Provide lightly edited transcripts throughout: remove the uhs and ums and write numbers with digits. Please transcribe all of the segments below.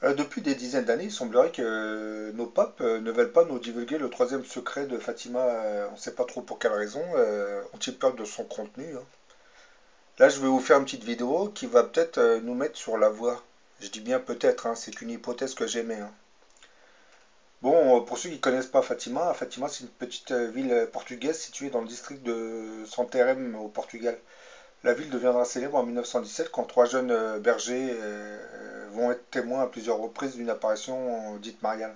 Depuis des dizaines d'années, il semblerait que nos papes ne veulent pas nous divulguer le troisième secret de Fatima. On ne sait pas trop pour quelle raison. Ont-ils peur de son contenu, hein. Là, je vais vous faire une petite vidéo qui va peut-être nous mettre sur la voie. Je dis bien peut-être, hein, c'est qu'une hypothèse que j'émets, hein. Bon, pour ceux qui ne connaissent pas Fatima, Fatima c'est une petite ville portugaise située dans le district de Santarém au Portugal. La ville deviendra célèbre en 1917 quand trois jeunes bergers vont être témoins à plusieurs reprises d'une apparition dite mariale.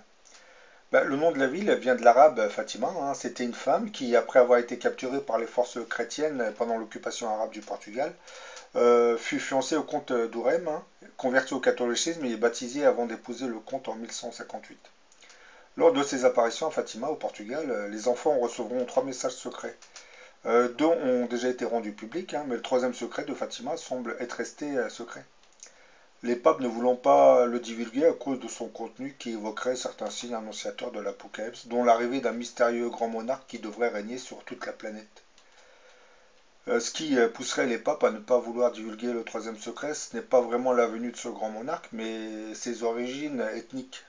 Bah, le nom de la ville vient de l'arabe Fatima, hein. C'était une femme qui, après avoir été capturée par les forces chrétiennes pendant l'occupation arabe du Portugal, fut fiancée au comte d'Ourem, hein, convertie au catholicisme et baptisée avant d'épouser le comte en 1158. Lors de ces apparitions à Fatima, au Portugal, les enfants recevront trois messages secrets. Deux ont déjà été rendus publics, hein, mais le troisième secret de Fatima semble être resté secret. Les papes ne voulant pas le divulguer à cause de son contenu qui évoquerait certains signes annonciateurs de l'apocalypse, dont l'arrivée d'un mystérieux grand monarque qui devrait régner sur toute la planète. Ce qui pousserait les papes à ne pas vouloir divulguer le troisième secret, ce n'est pas vraiment la venue de ce grand monarque, mais ses origines ethniques.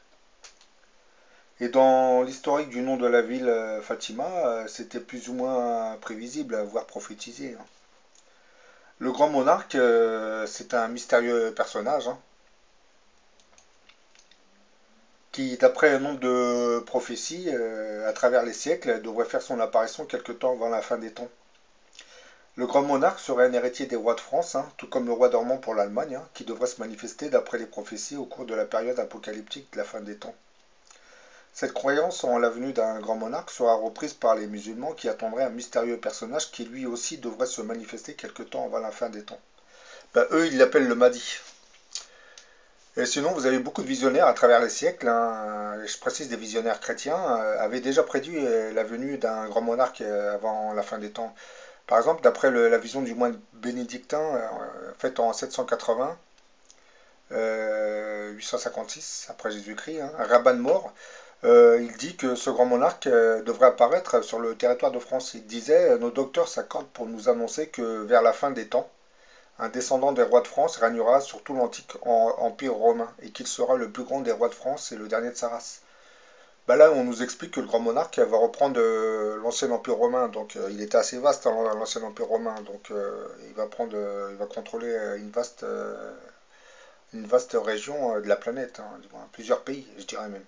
Et dans l'historique du nom de la ville Fatima, c'était plus ou moins prévisible, voire prophétisé, hein. Le grand monarque, c'est un mystérieux personnage, hein, qui, d'après un nombre de prophéties à travers les siècles, devrait faire son apparition quelque temps avant la fin des temps. Le grand monarque serait un héritier des rois de France, hein, tout comme le roi dormant pour l'Allemagne, hein, qui devrait se manifester d'après les prophéties au cours de la période apocalyptique de la fin des temps. Cette croyance en la venue d'un grand monarque sera reprise par les musulmans qui attendraient un mystérieux personnage qui lui aussi devrait se manifester quelque temps avant la fin des temps. Ben, eux, ils l'appellent le Mahdi. Et sinon, vous avez beaucoup de visionnaires à travers les siècles, hein, je précise des visionnaires chrétiens, avaient déjà prédit la venue d'un grand monarque avant la fin des temps. Par exemple, d'après la vision du moine bénédictin faite en 780, 856 après Jésus-Christ, hein, un rabbin mort, il dit que ce grand monarque devrait apparaître sur le territoire de France. Il disait, nos docteurs s'accordent pour nous annoncer que vers la fin des temps, un descendant des rois de France régnera sur tout l'antique empire romain et qu'il sera le plus grand des rois de France et le dernier de sa race. Bah là, on nous explique que le grand monarque va reprendre l'ancien empire romain, donc il était assez vaste, hein, l'ancien empire romain, donc il va contrôler une vaste région de la planète, hein, plusieurs pays, je dirais même.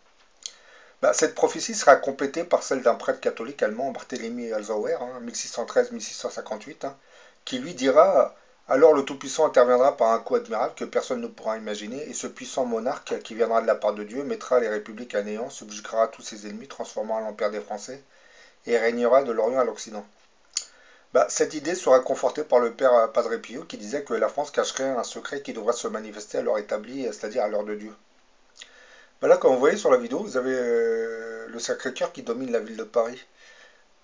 Bah, cette prophétie sera complétée par celle d'un prêtre catholique allemand, Barthélemy Alzauer, hein, 1613-1658, hein, qui lui dira alors le Tout-Puissant interviendra par un coup admirable que personne ne pourra imaginer, et ce puissant monarque qui viendra de la part de Dieu mettra les républiques à néant, subjuguera tous ses ennemis, transformera l'empire des Français, et régnera de l'Orient à l'Occident. Bah, cette idée sera confortée par le père Padre Pio qui disait que la France cacherait un secret qui devrait se manifester à l'heure établie, c'est-à-dire à l'heure de Dieu. Bah là, comme vous voyez sur la vidéo, vous avez le Sacré-Cœur qui domine la ville de Paris.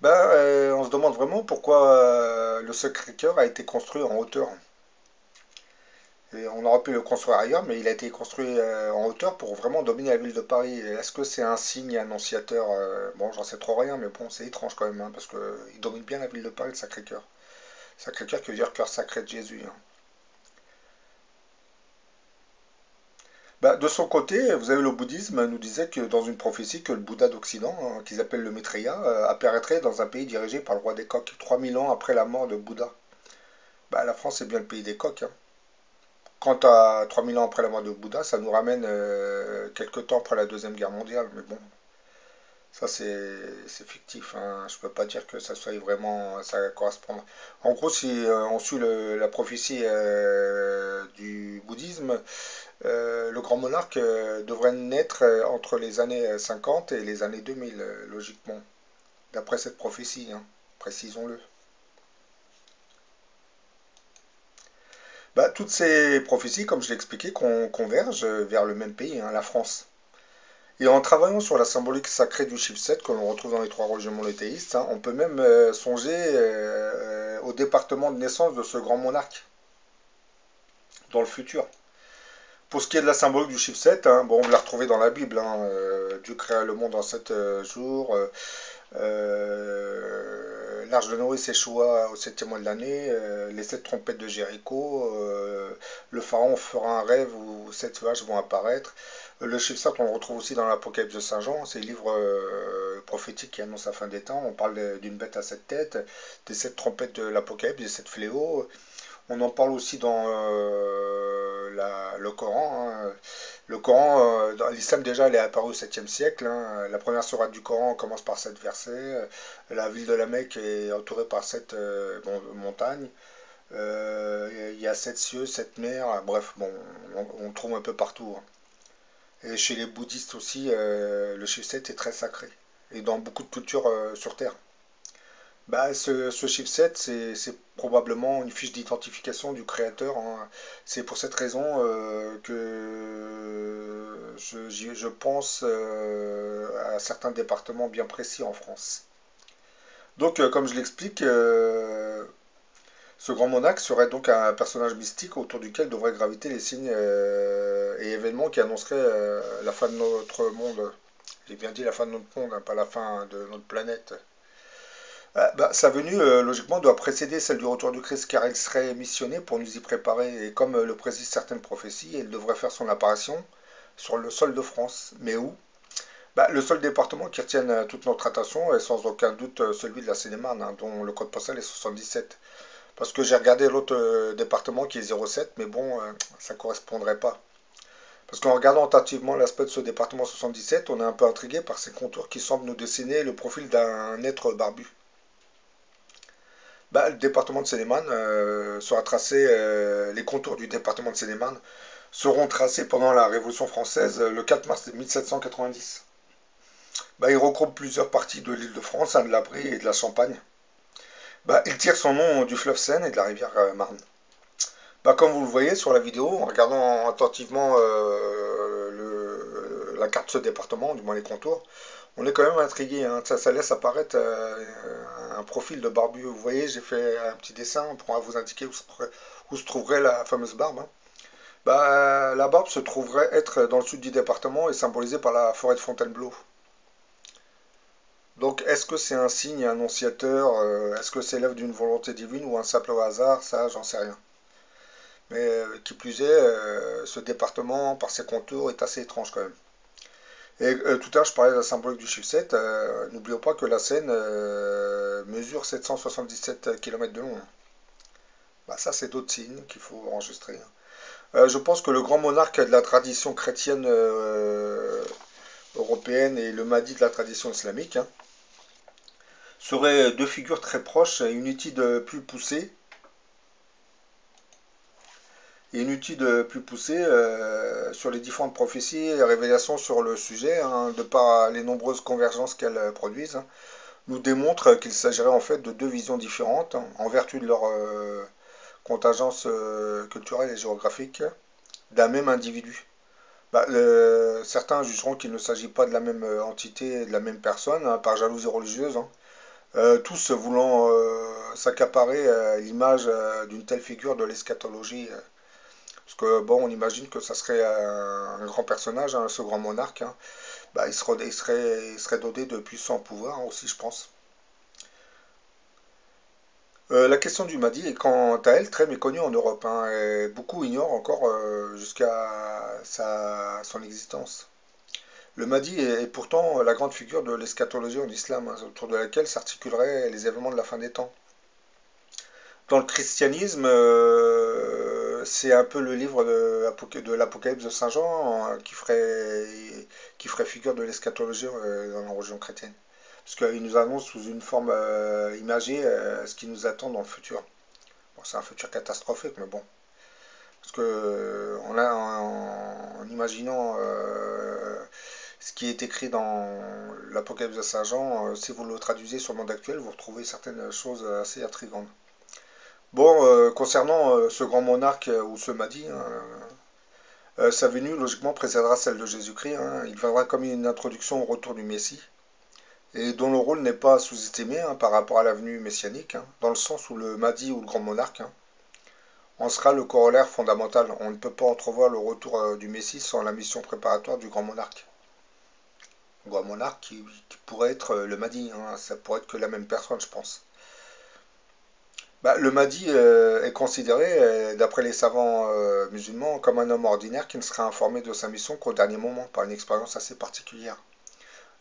Bah, on se demande vraiment pourquoi le Sacré-Cœur a été construit en hauteur. Et on aurait pu le construire ailleurs, mais il a été construit en hauteur pour vraiment dominer la ville de Paris. Est-ce que c'est un signe annonciateur? Bon, j'en sais trop rien, mais bon, c'est étrange quand même, hein, parce qu'il domine bien la ville de Paris, le Sacré-Cœur. Sacré-Cœur qui veut dire cœur sacré de Jésus, hein. Bah, de son côté, vous avez le bouddhisme nous disait que dans une prophétie que le Bouddha d'Occident, hein, qu'ils appellent le Maitreya, apparaîtrait dans un pays dirigé par le roi des coqs, 3000 ans après la mort de Bouddha. Bah, la France, c'est bien le pays des coqs, hein. Quant à 3000 ans après la mort de Bouddha, ça nous ramène quelques temps après la Deuxième Guerre mondiale. Mais bon, ça c'est fictif, hein. Je peux pas dire que ça soit vraiment, ça correspond. En gros, si on suit la prophétie du bouddhisme, le grand monarque devrait naître entre les années 50 et les années 2000, logiquement, d'après cette prophétie, hein. Précisons-le. Bah, toutes ces prophéties, comme je l'ai expliqué, convergent vers le même pays, hein, la France. Et en travaillant sur la symbolique sacrée du chiffre 7 que l'on retrouve dans les trois religions monothéistes, hein, on peut même songer au département de naissance de ce grand monarque dans le futur. Pour ce qui est de la symbolique du chiffre 7, hein, bon, on l'a retrouvé dans la Bible, Dieu créa le monde en 7 jours. l'Arche de Noé s'échoua au septième mois de l'année, les sept trompettes de Jéricho, le pharaon fera un rêve où sept vaches vont apparaître. Le chiffre 7, on le retrouve aussi dans l'Apocalypse de Saint Jean, c'est le livre prophétique qui annonce la fin des temps. On parle d'une bête à sept têtes, des sept trompettes de l'Apocalypse, des sept fléaux. On en parle aussi dans le Coran, hein. Le Coran, dans l'islam déjà, elle est apparue au 7e siècle, hein. La première sourate du Coran commence par 7 versets. La ville de la Mecque est entourée par 7 montagnes. Il y a 7 cieux, 7 mers. Bref, bon, on le trouve un peu partout, hein. Et chez les bouddhistes aussi, le chiffre 7 est très sacré. Et dans beaucoup de cultures sur Terre. Bah, ce chiffre 7, c'est probablement une fiche d'identification du créateur, hein. C'est pour cette raison que je pense à certains départements bien précis en France. Donc, comme je l'explique, ce grand monarque serait donc un personnage mystique autour duquel devraient graviter les signes et événements qui annonceraient la fin de notre monde. J'ai bien dit la fin de notre monde, hein, pas la fin de notre planète. Sa venue, logiquement, doit précéder celle du retour du Christ, car elle serait missionnée pour nous y préparer. Et comme le précisent certaines prophéties, elle devrait faire son apparition sur le sol de France. Mais où? Le seul département qui retienne toute notre attention est sans aucun doute celui de la Seine-et-Marne, hein, dont le code postal est 77. Parce que j'ai regardé l'autre département qui est 07, mais bon, ça ne correspondrait pas. Parce qu'en regardant attentivement l'aspect de ce département 77, on est un peu intrigué par ses contours qui semblent nous dessiner le profil d'un être barbu. Le département de Seine-et-Marne sera tracé, les contours du département de Seine-et-Marne seront tracés pendant la Révolution française le 4 mars 1790. Il regroupe plusieurs parties de l'île de France, hein, de la Brie et de la Champagne. Il tire son nom du fleuve Seine et de la rivière Marne. Comme vous le voyez sur la vidéo, en regardant attentivement la carte de ce département, du moins les contours, on est quand même intrigué, hein. Ça laisse apparaître un profil de barbu. Vous voyez, j'ai fait un petit dessin pour vous indiquer où se trouverait la fameuse barbe, hein. La barbe se trouverait être dans le sud du département et symbolisée par la forêt de Fontainebleau. Donc, est-ce que c'est un signe annonciateur? Est-ce que c'est l'œuvre d'une volonté divine ou un simple hasard? Ça, j'en sais rien. Mais qui plus est, ce département, par ses contours, est assez étrange quand même. Et tout à l'heure, je parlais de la symbolique du chiffre 7. N'oublions pas que la Seine mesure 777 km de long, hein. Ça, c'est d'autres signes qu'il faut enregistrer, hein. Je pense que le grand monarque de la tradition chrétienne européenne et le Mahdi de la tradition islamique, hein, seraient deux figures très proches et une étude plus poussée. Sur les différentes prophéties et révélations sur le sujet, hein, de par les nombreuses convergences qu'elles produisent, hein, nous démontre qu'il s'agirait en fait de deux visions différentes, hein, en vertu de leur contingence culturelle et géographique, d'un même individu. Certains jugeront qu'il ne s'agit pas de la même entité, de la même personne, hein, par jalousie religieuse, hein, tous voulant s'accaparer l'image d'une telle figure de l'eschatologie. Parce que bon, on imagine que ça serait un grand personnage, hein, ce grand monarque, hein. Il serait doté de puissants pouvoirs, hein, aussi, je pense. La question du Mahdi est quant à elle très méconnue en Europe, hein, et beaucoup ignorent encore jusqu'à son existence. Le Mahdi est pourtant la grande figure de l'eschatologie en islam, hein, autour de laquelle s'articuleraient les événements de la fin des temps. Dans le christianisme, c'est un peu le livre de l'Apocalypse de Saint Jean, hein, qui ferait figure de l'eschatologie dans la religion chrétienne. Parce qu'il nous annonce sous une forme imagée ce qui nous attend dans le futur. Bon, c'est un futur catastrophique, mais bon. Parce que en imaginant ce qui est écrit dans l'Apocalypse de Saint Jean, si vous le traduisez sur le monde actuel, vous retrouvez certaines choses assez intrigantes. Bon, concernant ce grand monarque ou ce Mahdi, hein, sa venue logiquement précédera celle de Jésus-Christ, hein. Il viendra comme une introduction au retour du Messie, et dont le rôle n'est pas sous-estimé, hein, par rapport à la venue messianique, hein, dans le sens où le Mahdi ou le grand monarque, hein, en sera le corollaire fondamental. On ne peut pas entrevoir le retour du Messie sans la mission préparatoire du grand monarque. Le grand monarque qui pourrait être le Mahdi, hein, ça pourrait être que la même personne, je pense. Bah, le Mahdi est considéré, d'après les savants musulmans, comme un homme ordinaire qui ne sera informé de sa mission qu'au dernier moment, par une expérience assez particulière.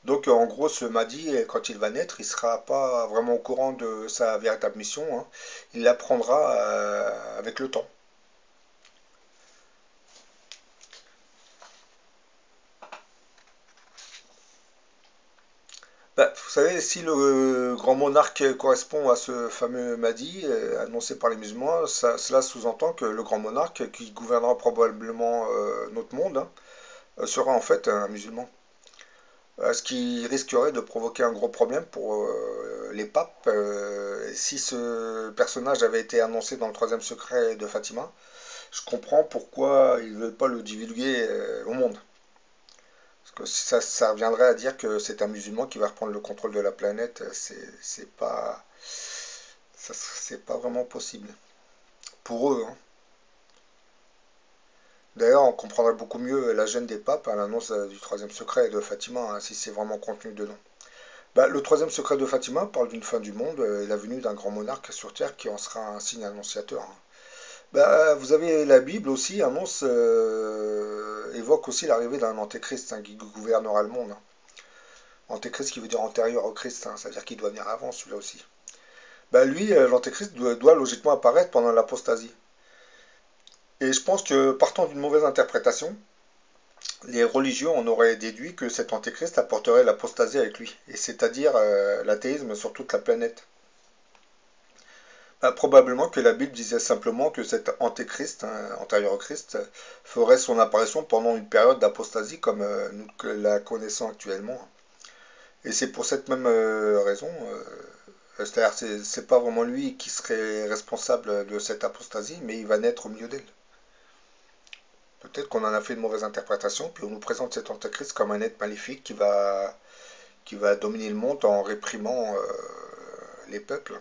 Donc en gros, ce Mahdi, quand il va naître, il sera pas vraiment au courant de sa véritable mission, hein. Il l'apprendra avec le temps. Bah, vous savez, si le grand monarque correspond à ce fameux Mahdi annoncé par les musulmans, cela sous-entend que le grand monarque qui gouvernera probablement notre monde, hein, sera en fait un musulman. Ce qui risquerait de provoquer un gros problème pour les papes. Si ce personnage avait été annoncé dans le troisième secret de Fatima, je comprends pourquoi ils ne veulent pas le divulguer au monde. Parce que ça reviendrait à dire que c'est un musulman qui va reprendre le contrôle de la planète. C'est pas vraiment possible. Pour eux, hein. D'ailleurs, on comprendrait beaucoup mieux la gêne des papes à l'annonce du troisième secret de Fatima, hein, si c'est vraiment contenu dedans. Bah, le troisième secret de Fatima parle d'une fin du monde et la venue d'un grand monarque sur Terre qui en sera un signe annonciateur, hein. Bah, vous avez la Bible aussi, annonce, évoque aussi l'arrivée d'un antéchrist, hein, qui gouvernera le monde, hein. Antéchrist qui veut dire antérieur au Christ, hein, c'est-à-dire qu'il doit venir avant celui-là aussi. Bah, lui, l'antéchrist doit logiquement apparaître pendant l'apostasie. Et je pense que partant d'une mauvaise interprétation, les religieux en auraient déduit que cet antéchrist apporterait l'apostasie avec lui, et c'est-à-dire l'athéisme sur toute la planète. Probablement que la Bible disait simplement que cet antéchrist, hein, antérieur au Christ, ferait son apparition pendant une période d'apostasie comme nous la connaissons actuellement. Et c'est pour cette même raison, c'est-à-dire c'est pas vraiment lui qui serait responsable de cette apostasie, mais il va naître au milieu d'elle. Peut-être qu'on en a fait une mauvaise interprétation, puis on nous présente cet antéchrist comme un être maléfique qui va dominer le monde en réprimant les peuples.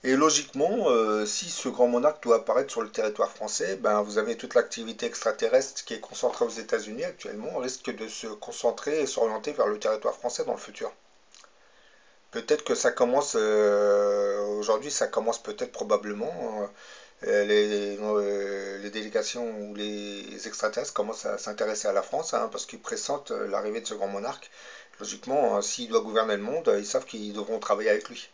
Et logiquement, si ce grand monarque doit apparaître sur le territoire français, ben, vous avez toute l'activité extraterrestre qui est concentrée aux États-Unis actuellement, risque de se concentrer et s'orienter vers le territoire français dans le futur. Peut-être que ça commence, aujourd'hui, ça commence peut-être probablement, les délégations ou les extraterrestres commencent à s'intéresser à la France, hein, parce qu'ils pressentent l'arrivée de ce grand monarque. Logiquement, s'il doit gouverner le monde, ils savent qu'ils devront travailler avec lui.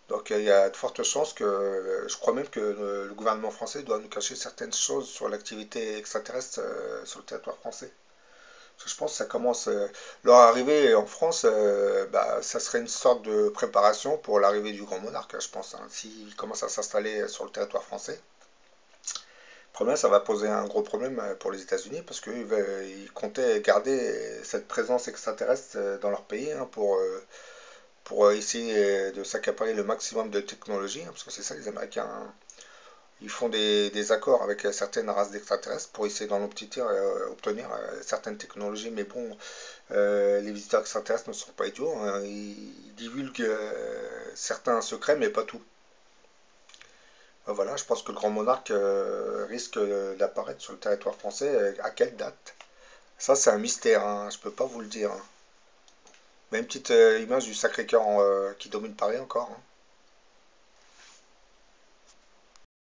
Donc il y a de fortes chances que, je crois même que le gouvernement français doit nous cacher certaines choses sur l'activité extraterrestre sur le territoire français. Parce que je pense que ça commence, leur arrivée en France, bah, ça serait une sorte de préparation pour l'arrivée du grand monarque, hein, je pense, hein, s'il commence à s'installer sur le territoire français. Le problème, ça va poser un gros problème pour les États-Unis parce qu'ils comptaient garder cette présence extraterrestre dans leur pays, hein, pour essayer de s'accaparer le maximum de technologie, hein, parce que c'est ça les Américains, hein. Ils font des accords avec certaines races d'extraterrestres pour essayer d'en obtenir certaines technologies, mais bon, les visiteurs extraterrestres ne sont pas idiots, hein. Ils divulguent certains secrets, mais pas tout. Voilà, je pense que le grand monarque risque d'apparaître sur le territoire français. À quelle date? Ça, c'est un mystère, hein, je peux pas vous le dire, hein. Mais une petite image du Sacré-Cœur qui domine Paris encore, hein.